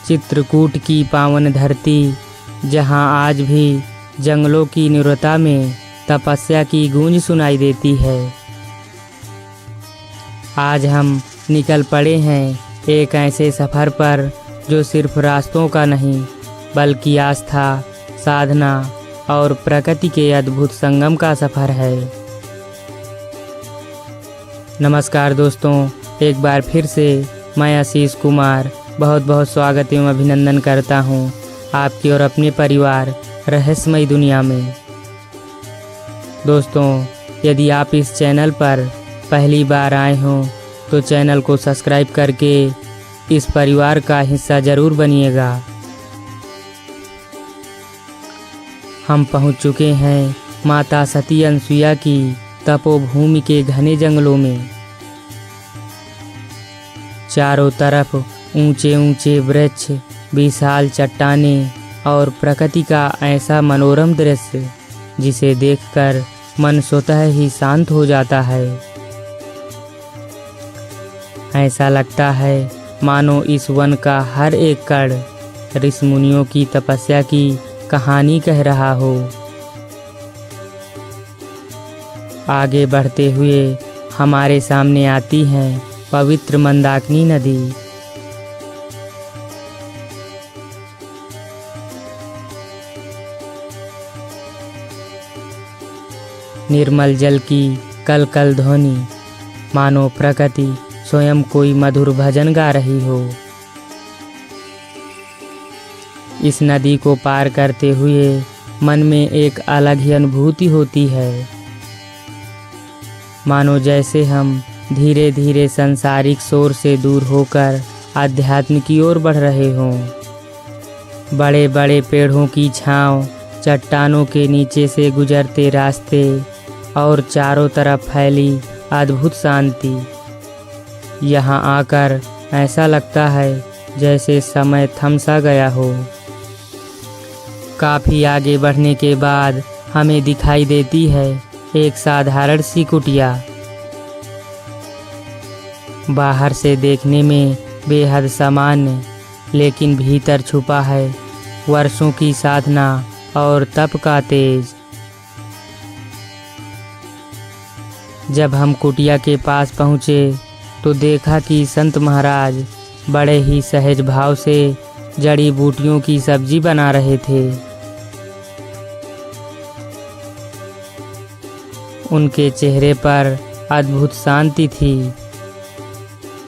चित्रकूट की पावन धरती, जहां आज भी जंगलों की निरवता में तपस्या की गूंज सुनाई देती है। आज हम निकल पड़े हैं एक ऐसे सफ़र पर जो सिर्फ रास्तों का नहीं बल्कि आस्था, साधना और प्रकृति के अद्भुत संगम का सफ़र है। नमस्कार दोस्तों, एक बार फिर से मैं आशीष कुमार बहुत बहुत स्वागत एवं अभिनंदन करता हूं आपकी और अपने परिवार रहस्यमयी दुनिया में। दोस्तों, यदि आप इस चैनल पर पहली बार आए हों तो चैनल को सब्सक्राइब करके इस परिवार का हिस्सा ज़रूर बनिएगा। हम पहुंच चुके हैं माता सती अनसुईया की तपोभूमि के घने जंगलों में। चारों तरफ ऊंचे ऊंचे वृक्ष, विशाल चट्टानें और प्रकृति का ऐसा मनोरम दृश्य जिसे देखकर मन स्वतः ही शांत हो जाता है। ऐसा लगता है मानो इस वन का हर एक कण ऋषि मुनियों की तपस्या की कहानी कह रहा हो। आगे बढ़ते हुए हमारे सामने आती है पवित्र मंदाकिनी नदी। निर्मल जल की कल कल ध्वनि मानो प्रकृति स्वयं कोई मधुर भजन गा रही हो। इस नदी को पार करते हुए मन में एक अलग ही अनुभूति होती है, मानो जैसे हम धीरे धीरे सांसारिक शोर से दूर होकर आध्यात्म की ओर बढ़ रहे हों। बड़े बड़े पेड़ों की छांव, चट्टानों के नीचे से गुजरते रास्ते और चारों तरफ फैली अद्भुत शांति। यहाँ आकर ऐसा लगता है जैसे समय थम सा गया हो। काफ़ी आगे बढ़ने के बाद हमें दिखाई देती है एक साधारण सी कुटिया। बाहर से देखने में बेहद सामान्य, लेकिन भीतर छुपा है वर्षों की साधना और तप का तेज। जब हम कुटिया के पास पहुँचे तो देखा कि संत महाराज बड़े ही सहज भाव से जड़ी बूटियों की सब्जी बना रहे थे। उनके चेहरे पर अद्भुत शांति थी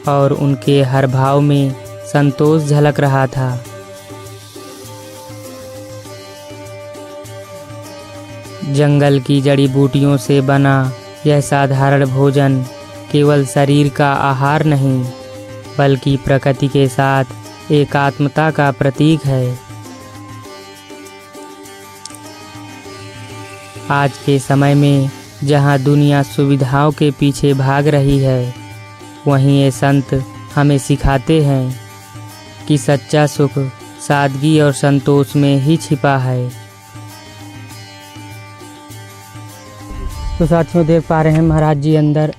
और उनके हर भाव में संतोष झलक रहा था। जंगल की जड़ी बूटियों से बना यह साधारण भोजन केवल शरीर का आहार नहीं बल्कि प्रकृति के साथ एकात्मता का प्रतीक है। आज के समय में जहां दुनिया सुविधाओं के पीछे भाग रही है, वहीं ये संत हमें सिखाते हैं कि सच्चा सुख सादगी और संतोष में ही छिपा है। तो साथियों, देख पा रहे हैं महाराज जी अंदर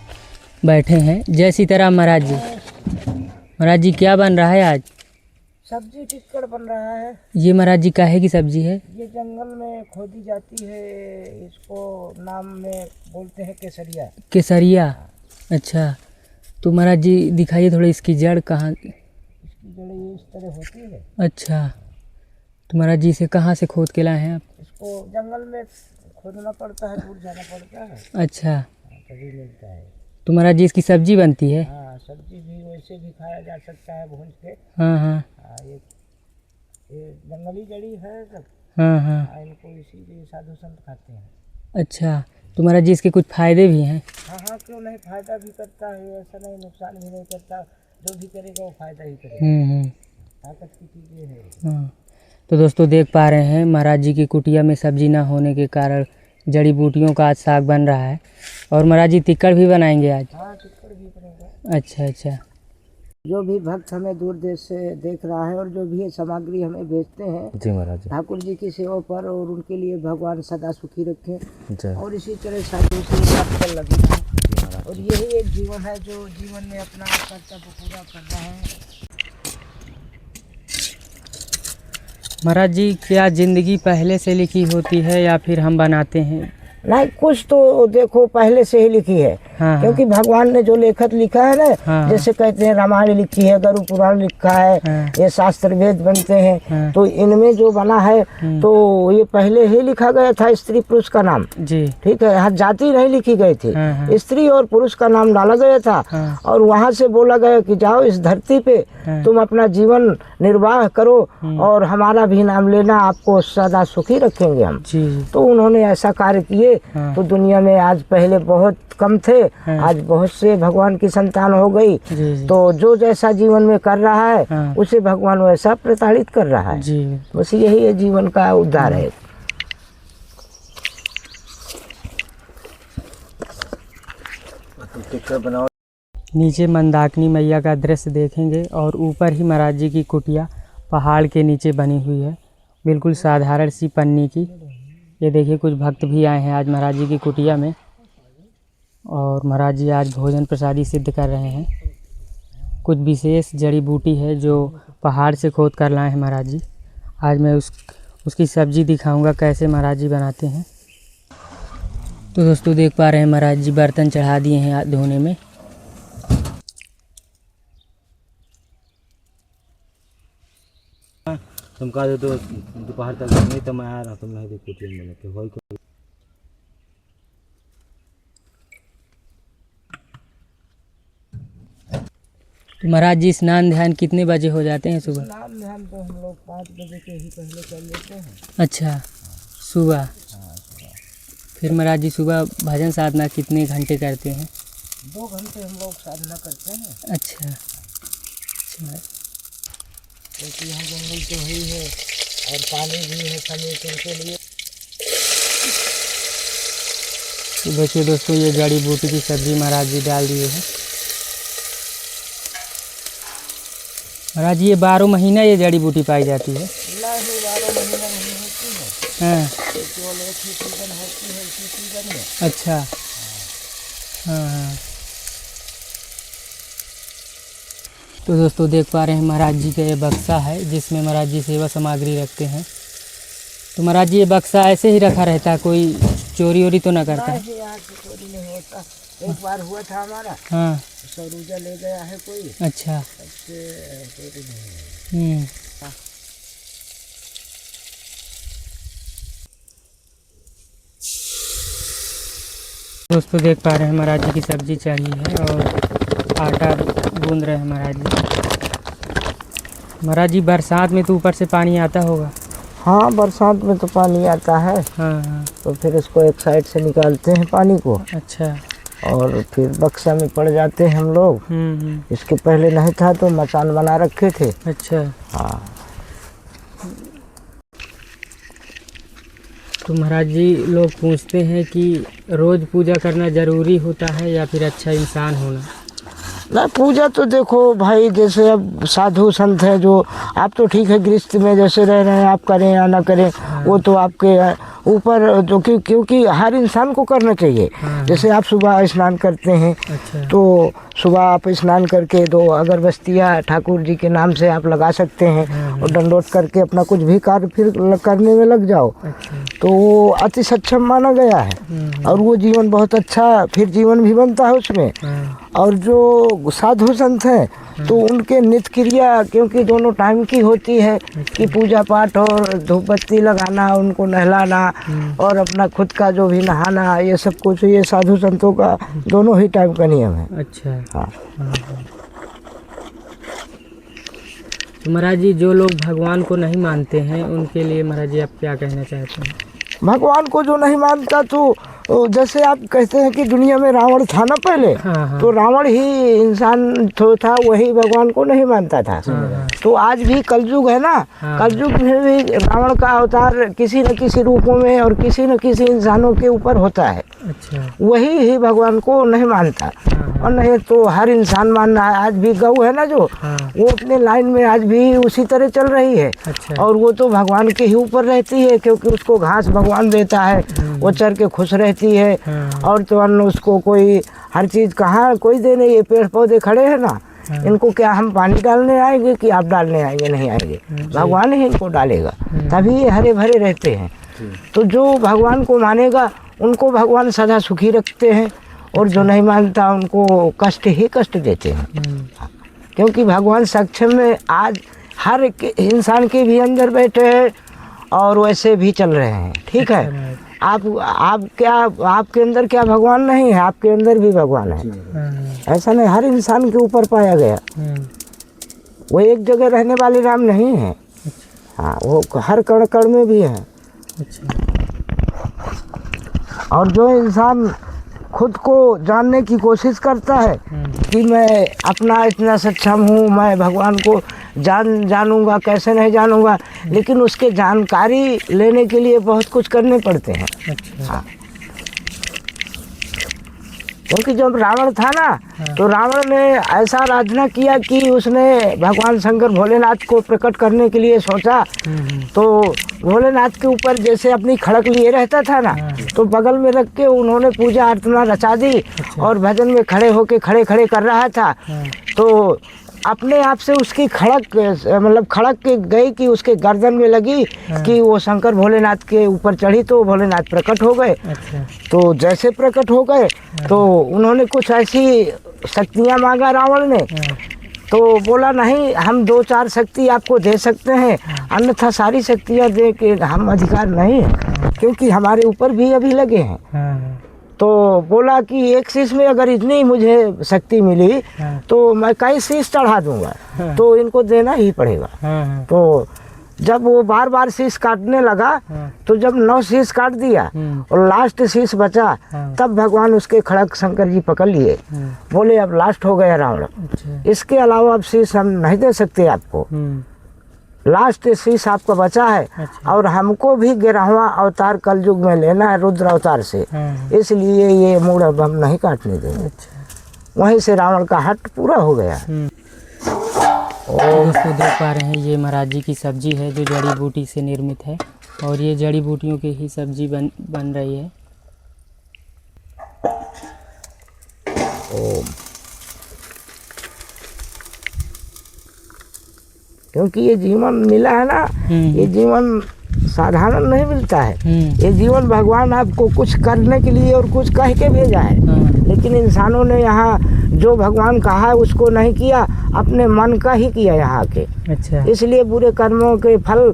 बैठे हैं। जय सीताराम महाराज जी। महाराज जी, क्या बन रहा है आज? सब्जी टिक्कड़ बन रहा है। ये महाराज जी काहे की सब्जी है? ये जंगल में खोदी जाती है, इसको नाम में बोलते हैं केसरिया। केसरिया, अच्छा। तो महाराज जी दिखाइए थोड़ा, इसकी जड़ कहाँ? इसकी जड़ इस तरह होती है। अच्छा। तो महाराज जी इसे कहाँ से खोद के लाए हैं आप? इसको जंगल में खोदना पड़ता है, दूर जाना पड़ता है। अच्छा, तभी मिलता है। तो महाराज जी इसकी सब्जी बनती है? हाँ, सब्जी भी वैसे भी खाया जा सकता है भून के। हाँ हाँ। ये जंगली जड़ी है सब। हाँ हाँ। इनको इसीलिए साधु संत खाते हैं। अच्छा, तो महाराज जी इसके कुछ फायदे भी हैं? हाँ हाँ, क्यों नहीं, फायदा भी करता है, ऐसा नहीं नुकसान भी नहीं करता। जो भी करेगा वो फायदा ही करेगा। ताकत की चीज़ें है। हाँ, तो दोस्तों देख पा रहे हैं महाराज जी की कुटिया में सब्जी ना होने के कारण जड़ी बूटियों का आज साग बन रहा है। और महाराज जी तिक्कड़ भी बनाएंगे आज? हाँ, तिक्कड़ भी बनेगा। अच्छा अच्छा। जो भी भक्त हमें दूर देश से देख रहा है और जो भी ये सामग्री हमें भेजते हैं जी महाराज, ठाकुर जी की सेवा पर, और उनके लिए भगवान सदा सुखी रखें और इसी तरह साधु से कर लगी है। और यही एक जीवन है जो जीवन में अपना कर्तव्य पूरा करना है। महाराज जी, क्या जिंदगी पहले से लिखी होती है या फिर हम बनाते हैं? नहीं, कुछ तो देखो पहले से ही लिखी है। हाँ, क्योंकि भगवान ने जो लेखक लिखा है ना, हाँ, जैसे कहते हैं रामायण लिखी है, गरुड़ पुराण लिखा है, हाँ, ये शास्त्र वेद बनते हैं, हाँ, तो इनमें जो बना है तो ये पहले ही लिखा गया था स्त्री पुरुष का नाम। जी। ठीक है, यहाँ जाति नहीं लिखी गई थी, हाँ, हाँ, स्त्री और पुरुष का नाम डाला गया था। हाँ, और वहाँ से बोला गया कि जाओ इस धरती पे हाँ, तुम अपना जीवन निर्वाह करो और हमारा भी नाम लेना, आपको सदा सुखी रखेंगे हम। जी, जी। तो उन्होंने ऐसा कार्य किए। हाँ। तो दुनिया में आज पहले बहुत कम थे, हाँ। आज बहुत से भगवान की संतान हो गई। जी, जी। तो जो जैसा जीवन में कर रहा है हाँ। उसे भगवान वैसा प्रताड़ित कर रहा है। जी। बस यही है जीवन का उद्धार है। नीचे मंदाकिनी मैया का दृश्य देखेंगे और ऊपर ही महाराज जी की कुटिया पहाड़ के नीचे बनी हुई है, बिल्कुल साधारण सी पन्नी की। ये देखिए, कुछ भक्त भी आए हैं आज महाराज जी की कुटिया में और महाराज जी आज भोजन प्रसादी सिद्ध कर रहे हैं। कुछ विशेष जड़ी बूटी है जो पहाड़ से खोद कर लाए हैं महाराज जी। आज मैं उसकी सब्जी दिखाऊंगा कैसे महाराज जी बनाते हैं। तो दोस्तों देख पा रहे हैं महाराज जी बर्तन चढ़ा दिए हैं धोने में। तुम कहा दो तो दोपहर तक नहीं तो मैं आ रहा, तुम नहीं देखो ट्रेन में के होई को। तो महाराज जी स्नान ध्यान कितने बजे हो जाते हैं सुबह? स्नान ध्यान तो हम लोग 5 बजे के ही पहले कर लेते हैं। अच्छा, सुबह। फिर महाराज जी सुबह भजन साधना कितने घंटे करते हैं? 2 घंटे हम लोग साधना करते हैं। अच्छा, क्योंकि यहाँ जंगल तो ही है और पानी भी है समीकरण के लिए। तो देखिए दोस्तों, ये जड़ी बूटी की सब्जी महाराज जी डाल दिए हैं। महाराज जी, ये 12 महीना ये जड़ी बूटी पाई जाती है? नहीं, 12 महीना नहीं होती है। हाँ, केवल एक ही सीजन होती है, इसी सीजन में। अच्छा। हाँ, हाँ। तो दोस्तों देख पा रहे हैं महाराज जी का ये बक्सा है जिसमें महाराज जी सेवा सामग्री रखते हैं। तो महाराज जी, ये बक्सा ऐसे ही रखा रहता है, कोई चोरी वोरी तो ना करता है? नहीं, यहाँ से चोरी नहीं होता। एक बार हुआ था हमारा, हाँ। सरूजा ले गया है कोई। अच्छा। चोरी नहीं है। दोस्तों देख पा रहे हैं महाराज जी की सब्जी चाहिए है और आटा गूंद रहे हैं महाराज जी। महाराज जी, बरसात में तो ऊपर से पानी आता होगा? हाँ, बरसात में तो पानी आता है। हाँ, हाँ। तो फिर इसको एक साइड से निकालते हैं पानी को। अच्छा। और फिर बक्सा में पड़ जाते हैं हम लोग। इसके पहले नहीं था तो मचान बना रखे थे। अच्छा। हाँ। तो महाराज जी, लोग पूछते हैं कि रोज़ पूजा करना ज़रूरी होता है या फिर अच्छा इंसान होना? ना, पूजा तो देखो भाई, जैसे अब साधु संत है जो, आप तो ठीक है गृहस्थ में जैसे रह रहे हैं, आप करें या ना करें वो तो आपके ऊपर, जो क्योंकि हर इंसान को करना चाहिए। जैसे आप सुबह स्नान करते हैं। अच्छा। तो सुबह आप स्नान करके 2 अगरबत्तियाँ ठाकुर जी के नाम से आप लगा सकते हैं और दंडोत करके अपना कुछ भी कार्य फिर करने में लग जाओ। अच्छा। तो वो अति सक्षम माना गया है और वो जीवन बहुत अच्छा फिर जीवन भी बनता है उसमें। और जो साधु संत हैं तो उनके नित्य क्रिया, क्योंकि दोनों टाइम की होती है कि पूजा पाठ और धूप बत्ती लगाना, उनको नहलाना और अपना खुद का जो भी नहाना, ये सब कुछ ये साधु संतों का दोनों ही टाइम का नियम है। अच्छा। हाँ। तो महाराज जी, जो लोग भगवान को नहीं मानते हैं उनके लिए महाराज जी आप क्या कहना चाहते हैं? भगवान को जो नहीं मानता तो जैसे आप कहते हैं कि दुनिया में रावण था ना पहले। हाँ। तो रावण ही इंसान था, वही भगवान को नहीं मानता था। हाँ। तो आज भी कलयुग है ना। हाँ। कलयुग में भी रावण का अवतार किसी न किसी रूपों में और किसी न किसी इंसानों के ऊपर होता है। अच्छा। वही ही भगवान को नहीं मानता। और नहीं तो हर इंसान मानना है। आज भी गऊ है ना जो, वो अपने लाइन में आज भी उसी तरह चल रही है। अच्छा। और वो तो भगवान के ही ऊपर रहती है, क्योंकि उसको घास भगवान देता है, वो चर के खुश रहती है। और तो अन्न उसको कोई हर चीज़ कहाँ कोई दे नहीं, ये पेड़ पौधे खड़े हैं ना, इनको क्या हम पानी डालने आएंगे कि आप डालने आएंगे? नहीं आएंगे, भगवान ही इनको डालेगा, तभी ये हरे भरे रहते हैं। तो जो भगवान को मानेगा उनको भगवान सदा सुखी रखते हैं, और जो नहीं मानता उनको कष्ट ही कष्ट देते हैं। क्योंकि भगवान सक्षम में आज हर एक इंसान के भी अंदर बैठे हैं और वैसे भी चल रहे हैं। ठीक है, आप क्या, आपके अंदर क्या भगवान नहीं है? आपके अंदर भी भगवान है। ऐसा नहीं, हर इंसान के ऊपर पाया गया। वो एक जगह रहने वाले राम नहीं है। हाँ, वो हर कण कण में भी है। और जो इंसान खुद को जानने की कोशिश करता है कि मैं अपना इतना सक्षम हूँ, मैं भगवान को जानूंगा, कैसे नहीं जानूंगा, लेकिन उसके जानकारी लेने के लिए बहुत कुछ करने पड़ते हैं। हाँ, क्योंकि जब रावण था ना, तो रावण ने ऐसा आराधना किया कि उसने भगवान शंकर भोलेनाथ को प्रकट करने के लिए सोचा। तो भोलेनाथ के ऊपर जैसे अपनी खड़क लिए रहता था ना, तो बगल में रख के उन्होंने पूजा अर्चना रचा दी, और भजन में खड़े होके खड़े खड़े कर रहा था। तो अपने आप से उसकी खड़क, मतलब खड़क के गई कि उसके गर्दन में लगी, कि वो शंकर भोलेनाथ के ऊपर चढ़ी, तो भोलेनाथ प्रकट हो गए। तो जैसे प्रकट हो गए तो उन्होंने कुछ ऐसी शक्तियाँ मांगा रावण ने। तो बोला नहीं, हम 2-4 शक्ति आपको दे सकते हैं, अन्यथा सारी शक्तियाँ दे के हम अधिकार नहीं है, क्योंकि हमारे ऊपर भी अभी लगे हैं। तो बोला कि एक शीश में अगर इतनी मुझे शक्ति मिली तो मैं कई शीश चढ़ा दूंगा, तो इनको देना ही पड़ेगा। तो जब वो बार बार शीश काटने लगा, तो जब 9 शीश काट दिया और लास्ट शीश बचा, तब भगवान उसके खड़क शंकर जी पकड़ लिए। बोले अब लास्ट हो गया रावण, इसके अलावा अब शीश हम नहीं दे सकते आपको, लास्ट शीश आपका बचा है। और हमको भी 11वां अवतार कलयुग में लेना है रुद्र अवतार से, इसलिए ये मूड अब हम नहीं काटने देंगे। वहीं से रावण का हट पूरा हो गया। दोस्तों देख पा रहे हैं, ये महाराज जी की सब्जी है जो जड़ी बूटी से निर्मित है, और ये जड़ी बूटियों की ही सब्जी बन रही है। क्योंकि ये जीवन मिला है ना, ये जीवन साधारण नहीं मिलता है। ये जीवन भगवान आपको कुछ करने के लिए और कुछ कह के भेजा है, लेकिन इंसानों ने यहाँ जो भगवान कहा है उसको नहीं किया, अपने मन का ही किया यहाँ के। अच्छा, इसलिए बुरे कर्मों के फल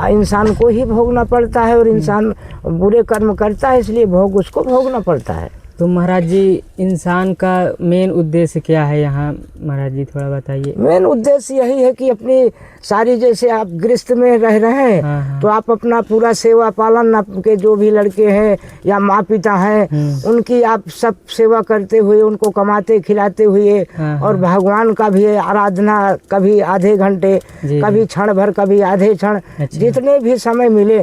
इंसान को ही भोगना पड़ता है, और इंसान बुरे कर्म करता है इसलिए भोग उसको भोगना पड़ता है। तो महाराज जी, इंसान का मेन उद्देश्य क्या है यहाँ? महाराज जी थोड़ा बताइए। मेन उद्देश्य यही है कि अपनी सारी, जैसे आप गृहस्थ में रह रहे हैं, तो आप अपना पूरा सेवा पालन, आपके जो भी लड़के हैं या माँ पिता हैं, उनकी आप सब सेवा करते हुए, उनको कमाते खिलाते हुए, और भगवान का भी आराधना, कभी आधे घंटे, कभी क्षण भर, कभी आधे क्षण, जितने भी समय मिले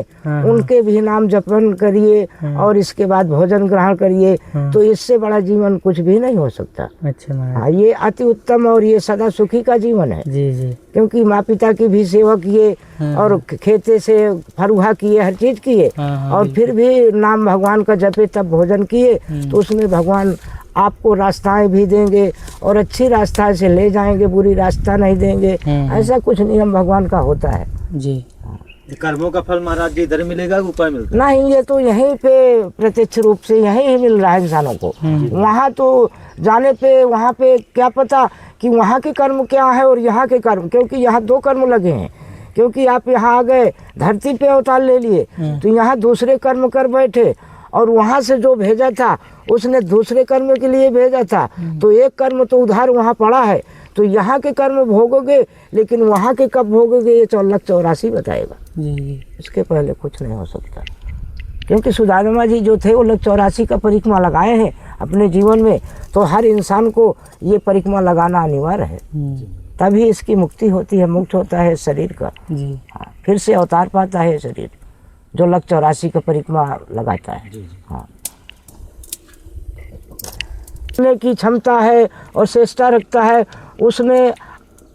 उनके भी नाम जपन करिए, और इसके बाद भोजन ग्रहण करिए। तो इससे बड़ा जीवन कुछ भी नहीं हो सकता। अच्छा, हाँ, ये अति उत्तम और ये सदा सुखी का जीवन है। जी जी। क्योंकि माँ पिता की भी सेवा किए, और खेते से फरुहा किए, हर चीज किए, और फिर भी नाम भगवान का जपे, तब भोजन किए, तो उसमें भगवान आपको रास्ताएं भी देंगे, और अच्छी रास्ता से ले जाएंगे, बुरी रास्ता नहीं देंगे। ऐसा कुछ नियम भगवान का होता है जी। कर्मों का फल महाराज जी इधर मिलेगा, ऊपर मिलता है? नहीं, ये तो यहीं पे प्रत्यक्ष रूप से यहीं ही मिल रहा है इंसानों को। वहाँ तो जाने पे, वहाँ पे क्या पता कि वहाँ के कर्म क्या है और यहाँ के कर्म, क्योंकि यहाँ 2 कर्म लगे हैं। क्योंकि आप यहाँ आ गए, धरती पे अवतार ले लिए, तो यहाँ दूसरे कर्म कर बैठे, और वहाँ से जो भेजा था उसने दूसरे कर्म के लिए भेजा था, तो एक कर्म तो उधार वहाँ पड़ा है। तो यहाँ के कर्म भोगोगे, लेकिन वहाँ के कब भोगोगे ये 84 बताएगा। इसके पहले कुछ नहीं हो सकता। क्योंकि सुदामा जी जो थे वो 84 का परिक्रमा लगाए हैं अपने जीवन में, तो हर इंसान को ये परिक्रमा लगाना अनिवार्य है, तभी इसकी मुक्ति होती है, मुक्त होता है शरीर का। हाँ, फिर से अवतार पाता है शरीर, जो 84 का परिक्रमा लगाता है। हाँ, की क्षमता है और चेष्टा रखता है, उसने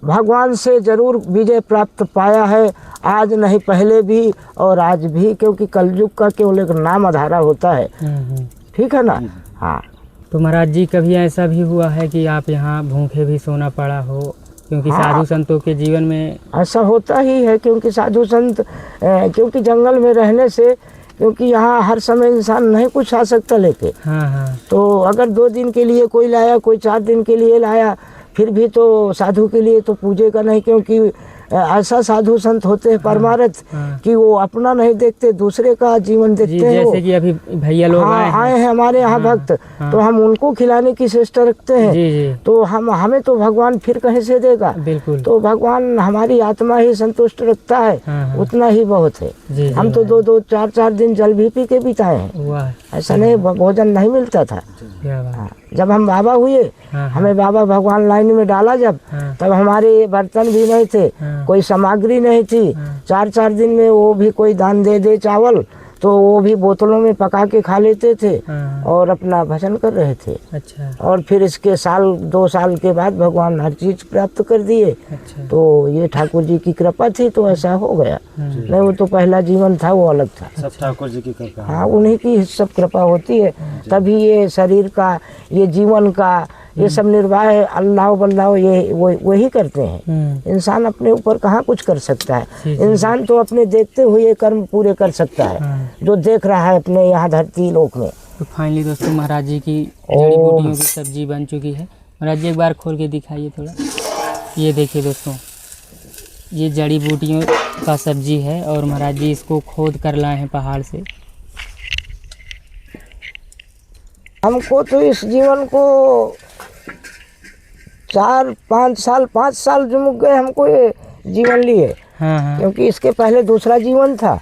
भगवान से जरूर विजय प्राप्त पाया है, आज नहीं पहले भी और आज भी। क्योंकि कलयुग का केवल एक नाम आधारा होता है, ठीक है ना। हाँ, तो महाराज जी कभी ऐसा भी हुआ है कि आप यहाँ भूखे भी सोना पड़ा हो, क्योंकि साधु संतों के जीवन में ऐसा होता ही है, क्योंकि साधु संत क्योंकि जंगल में रहने से, क्योंकि यहाँ हर समय इंसान नहीं कुछ आ सकता लेके। हाँ हाँ तो अगर 2 दिन के लिए कोई लाया, कोई 4 दिन के लिए लाया, फिर भी तो साधु के लिए तो पूजेगा नहीं, क्योंकि ऐसा साधु संत होते हैं परमार्थ कि वो अपना नहीं देखते, दूसरे का जीवन जी, देखते हैं। जैसे कि अभी भैया लोग आए हैं हमारे यहाँ भक्त, तो हम उनको खिलाने की चेष्टा रखते हैं। जी जी तो हमें तो भगवान फिर कहीं से देगा। बिल्कुल। तो भगवान हमारी आत्मा ही संतुष्ट रखता है, हाँ। उतना ही बहुत है। जी हम तो 2-2 4-4 दिन जल भी पी के बिताए हैं। वाह, ऐसा नहीं भोजन नहीं मिलता था। क्या बात। हाँ, जब हम बाबा हुए, हाँ, हमें बाबा भगवान लाइन में डाला जब, हाँ, तब हमारे बर्तन भी नहीं थे, हाँ, कोई सामग्री नहीं थी। हाँ। 4-4 दिन में वो भी कोई दान दे दे चावल, तो वो भी बोतलों में पका के खा लेते थे हाँ। और अपना भजन कर रहे थे। अच्छा और फिर इसके 2 साल के बाद भगवान हर चीज प्राप्त कर दिए। अच्छा। तो ये ठाकुर जी की कृपा थी, तो ऐसा हो गया। नहीं, वो तो पहला जीवन था, वो अलग था। सब ठाकुर जी की कृपा। हाँ, उन्हीं की सब कृपा होती है, तभी ये शरीर का, ये जीवन का, ये सब निर्वाह अल्लाह बल्लाह ये वही करते हैं। इंसान अपने ऊपर कहाँ कुछ कर सकता है। इंसान तो अपने देखते हुए कर्म पूरे कर सकता है, जो देख रहा है अपने यहाँ धरती लोक में। तो फाइनली दोस्तों महाराज जी की जड़ी बूटियों की सब्जी बन चुकी है। महाराज जी एक बार खोल के दिखाइए थोड़ा। ये देखिए दोस्तों, ये जड़ी बूटियों का सब्जी है और महाराज जी इसको खोद कर लाए हैं पहाड़ से। हमको तो इस जीवन को 5 साल जुमुक गए हमको ये जीवन लिए। हाँ हाँ। क्योंकि इसके पहले दूसरा जीवन था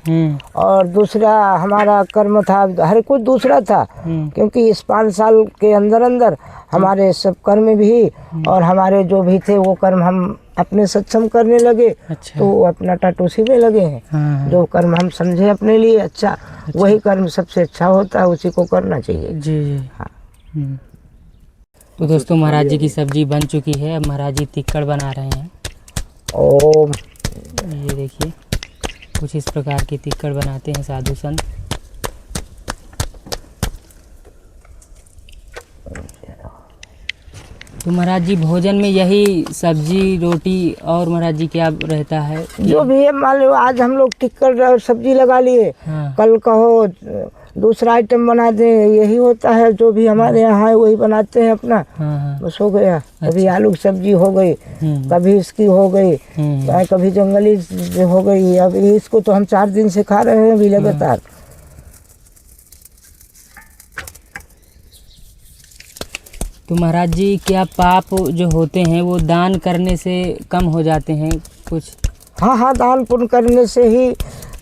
और दूसरा हमारा कर्म था, हर कुछ दूसरा था। क्योंकि इस 5 साल के अंदर अंदर हमारे सब कर्म भी और हमारे जो भी थे वो कर्म हम अपने सक्षम करने लगे। अच्छा। तो अपना टाटूसी में लगे हैं। हाँ। जो कर्म हम समझे अपने लिए अच्छा, वही कर्म सबसे अच्छा होता है, उसी को करना चाहिए। जी जी। हाँ। तो दोस्तों महाराज जी की सब्जी बन चुकी है। अब महाराज जी तिक्कड़ बना रहे हैं। ओम। ये देखिए, कुछ इस प्रकार की तिक्कड़ बनाते हैं साधु संत। तो महाराज जी भोजन में यही सब्जी रोटी और महाराज जी क्या रहता है? जो भी है, मान लो आज हम लोग टिक्कर और सब्जी लगा लिए, हाँ। कल कहो दूसरा आइटम बना दें, यही होता है। जो भी हमारे यहाँ है वही बनाते हैं अपना। हाँ हाँ। बस हो गया। कभी आलू की सब्जी हो गई, कभी इसकी हो गई, कभी जंगली हो गई। अब इसको तो हम 4 दिन से खा रहे हैं अभी लगातार। तो महाराज जी क्या पाप जो होते हैं वो दान करने से कम हो जाते हैं कुछ? हाँ हाँ, दान पुण्य करने से ही,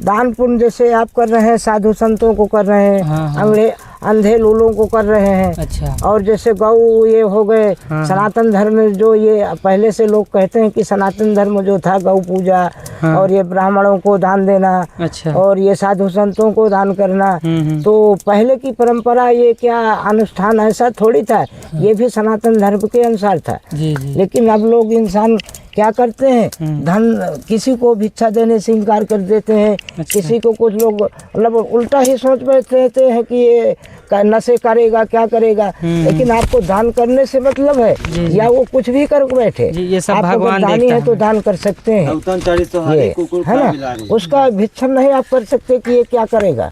दान पुण्य जैसे आप कर रहे हैं, साधु संतों को कर रहे हैं, हाँ, हाँ। अंधे लूलों को कर रहे हैं। अच्छा। और जैसे गौ ये हो गए, हाँ। सनातन धर्म में जो ये पहले से लोग कहते हैं कि सनातन धर्म जो था गौ पूजा, हाँ। और ये ब्राह्मणों को दान देना, अच्छा। और ये साधु संतों को दान करना, तो पहले की परंपरा, ये क्या अनुष्ठान ऐसा थोड़ी था, ये भी सनातन धर्म के अनुसार था। जी जी। लेकिन अब लोग इंसान क्या करते हैं, धन किसी को भिक्षा देने से इनकार कर देते हैं। अच्छा। किसी को कुछ लोग मतलब उल्टा ही सोच बैठते हैं कि ये नशे करेगा, क्या करेगा। लेकिन आपको दान करने से मतलब है, या वो कुछ भी कर बैठे, जी, ये सब आप अगर भगवान दानी देखता है तो है। दान कर सकते हैं। तो ये है ना, उसका भिक्षण नहीं आप कर सकते कि ये क्या करेगा।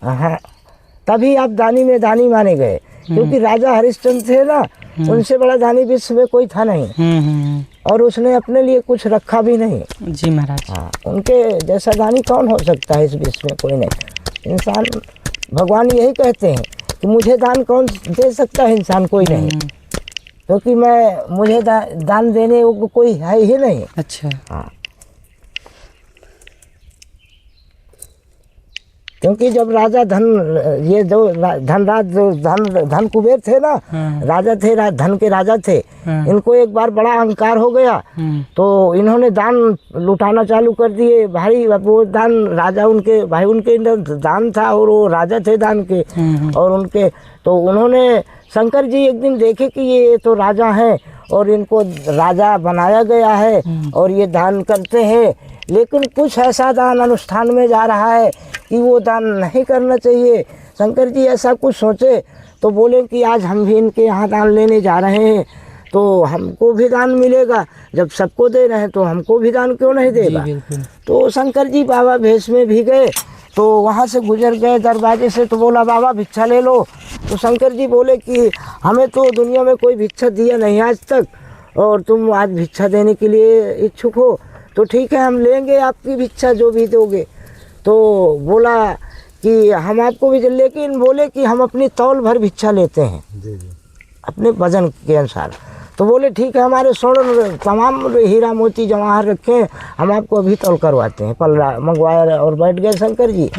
हाँ, तभी आप दानी में दानी माने गए। क्योंकि राजा हरिश्चंद्र थे ना, उनसे बड़ा दानी विश्व में कोई था नहीं। और उसने अपने लिए कुछ रखा भी नहीं। जी महाराज। हाँ, उनके जैसा दानी कौन हो सकता है इस विश्व में? कोई नहीं। इंसान, भगवान यही कहते हैं कि मुझे दान कौन दे सकता है? इंसान कोई नहीं। क्योंकि मुझे दान देने को कोई है ही नहीं। अच्छा। हाँ, क्योंकि जब राजा ये जो धन कुबेर थे ना, राजा थे, धन के राजा थे, इनको एक बार बड़ा अहंकार हो गया। तो इन्होंने दान लुटाना चालू कर दिए भाई। वो दान राजा उनके भाई, उनके दान था और वो राजा थे दान के। और उनके तो उन्होंने, शंकर जी एक दिन देखे कि ये तो राजा हैं और इनको राजा बनाया गया है और ये दान करते हैं, लेकिन कुछ ऐसा दान अनुष्ठान में जा रहा है कि वो दान नहीं करना चाहिए। शंकर जी ऐसा कुछ सोचे, तो बोले कि आज हम भी इनके यहाँ दान लेने जा रहे हैं, तो हमको भी दान मिलेगा, जब सबको दे रहे हैं तो हमको भी दान क्यों नहीं देगा। तो शंकर जी बाबा भेष में भी गए, तो वहाँ से गुजर गए दरवाजे से, तो बोला बाबा भिक्षा ले लो। तो शंकर जी बोले कि हमें तो दुनिया में कोई भिक्षा दिया नहीं आज तक, और तुम आज भिक्षा देने के लिए इच्छुक हो, तो ठीक है हम लेंगे आपकी भिक्षा जो भी दोगे। तो बोला कि हम आपको भी, लेकिन बोले कि हम अपनी तौल भर भिक्षा लेते हैं अपने वजन के अनुसार। तो बोले ठीक है, हमारे स्वर्ण तमाम हीरा मोती जवाहर रखे हैं, हम आपको अभी तौल करवाते हैं। पल्ला मंगवाया और बैठ गए शंकर जी।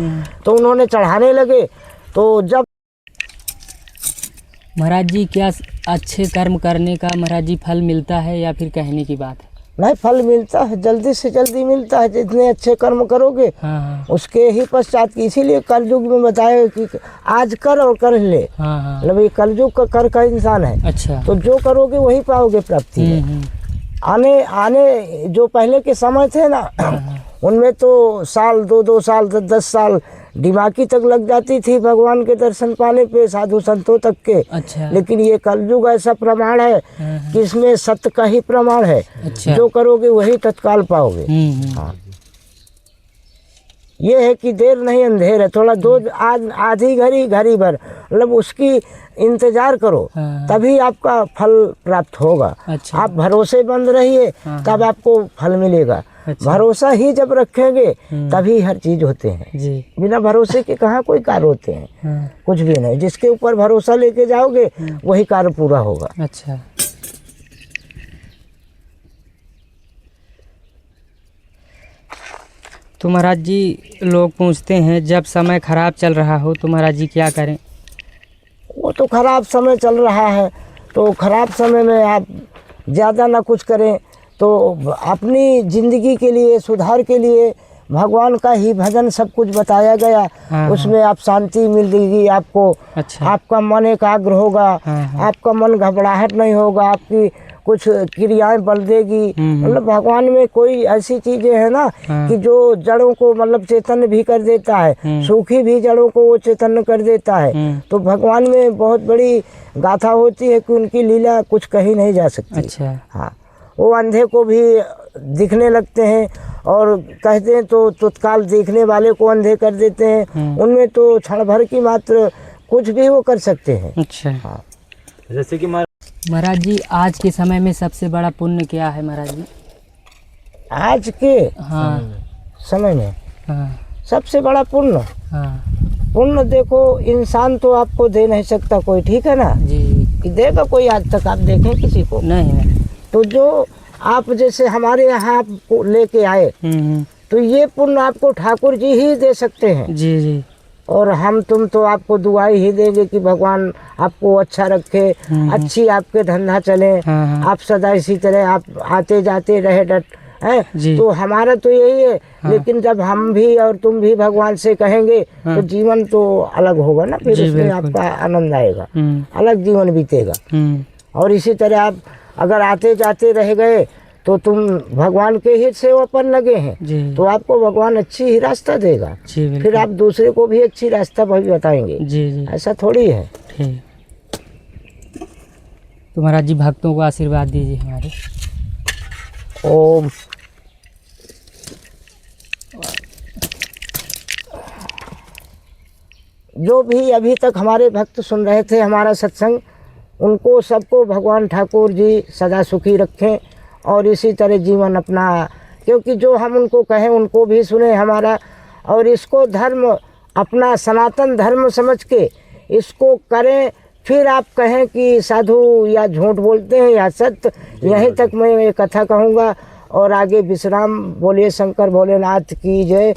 तो उन्होंने चढ़ाने लगे। तो जब महाराज जी क्या अच्छे कर्म करने का महाराज जी फल मिलता है या फिर कहने की बात है? नहीं, फल मिलता है, जल्दी से जल्दी मिलता है। जितने अच्छे कर्म करोगे उसके ही पश्चात की, इसीलिए कलयुग में बताया कि आज कर और कर ले। मतलब ये कलयुग का कर का इंसान है। अच्छा। तो जो करोगे वही पाओगे प्राप्ति है। आने जो पहले के समय थे ना, उनमें तो साल 2-2 साल 10-10 साल दिमागी तक लग जाती थी भगवान के दर्शन पाने पे, साधु संतों तक के। अच्छा। लेकिन ये कलयुग ऐसा प्रमाण है कि इसमें सत्य का ही प्रमाण है। अच्छा। जो करोगे वही तत्काल पाओगे। हाँ, ये है कि देर नहीं अंधेर है, थोड़ा दो आधी घड़ी भर, मतलब उसकी इंतजार करो, तभी आपका फल प्राप्त होगा। अच्छा। आप भरोसेमंद रहिए, तब आपको फल मिलेगा। अच्छा। भरोसा ही जब रखेंगे तभी हर चीज होते हैं जी। बिना भरोसे के कहाँ कोई कार्य होते हैं। कुछ भी नहीं, जिसके ऊपर भरोसा लेके जाओगे वही कार्य पूरा होगा। अच्छा। तो महाराज जी लोग पूछते हैं जब समय खराब चल रहा हो तो महाराज जी क्या करें? वो तो खराब समय चल रहा है, तो खराब समय में आप ज़्यादा ना कुछ करें, तो अपनी ज़िंदगी के लिए सुधार के लिए भगवान का ही भजन सब कुछ बताया गया। उसमें आप शांति मिलेगी आपको। अच्छा। आपका मन एकाग्र होगा। आपका मन घबराहट नहीं होगा, आपकी कुछ क्रियाएं बल देगी। मतलब भगवान में कोई ऐसी चीजें हैं ना कि जो जड़ों को मतलब चेतन भी कर देता है, सूखी भी जड़ों को वो चेतन कर देता है। तो भगवान में बहुत बड़ी गाथा होती है कि उनकी लीला कुछ कही नहीं जा सकती। अच्छा। हाँ, वो अंधे को भी दिखने लगते हैं और कहते हैं तो तत्काल देखने वाले को अंधे कर देते हैं। उनमें तो क्षण भर की मात्र कुछ भी वो कर सकते हैं। अच्छा। हाँ, जैसे कि महाराज जी आज के समय में सबसे बड़ा पुण्य क्या है महाराज जी? आज के समय में सबसे बड़ा पुण्य, पुण्य देखो इंसान तो आपको दे नहीं सकता कोई, ठीक है ना जी, कि देगा कोई आज तक आप देखें किसी को? नहीं। तो जो आप जैसे हमारे यहाँ आप लेके आए, तो ये पुण्य आपको ठाकुर जी ही दे सकते हैं जी जी। और हम तुम तो आपको दुआई ही देंगे कि भगवान आपको अच्छा रखे, अच्छी आपके धंधा चले, आप सदा इसी तरह आप आते जाते रहे डट है। तो हमारा तो यही है। लेकिन जब हम भी और तुम भी भगवान से कहेंगे तो जीवन तो अलग होगा ना, फिर उसमें आपका आनंद आएगा, अलग जीवन बीतेगा। और इसी तरह आप अगर आते जाते रह गए तो तुम भगवान के ही सेवा पर लगे हैं, तो आपको भगवान अच्छी ही रास्ता देगा, फिर आप दूसरे को भी अच्छी रास्ता भी बताएंगे जी। ऐसा थोड़ी है। तो महाराज जी भक्तों को आशीर्वाद दीजिए हमारे। ओम। जो भी अभी तक हमारे भक्त सुन रहे थे हमारा सत्संग, उनको सबको भगवान ठाकुर जी सदा सुखी रखें और इसी तरह जीवन अपना, क्योंकि जो हम उनको कहें उनको भी सुने हमारा, और इसको धर्म अपना सनातन धर्म समझ के इसको करें। फिर आप कहें कि साधु या झूठ बोलते हैं या सत्य। यहीं तक मैं ये कथा कहूँगा और आगे विश्राम। बोलिए शंकर भोलेनाथ की जय।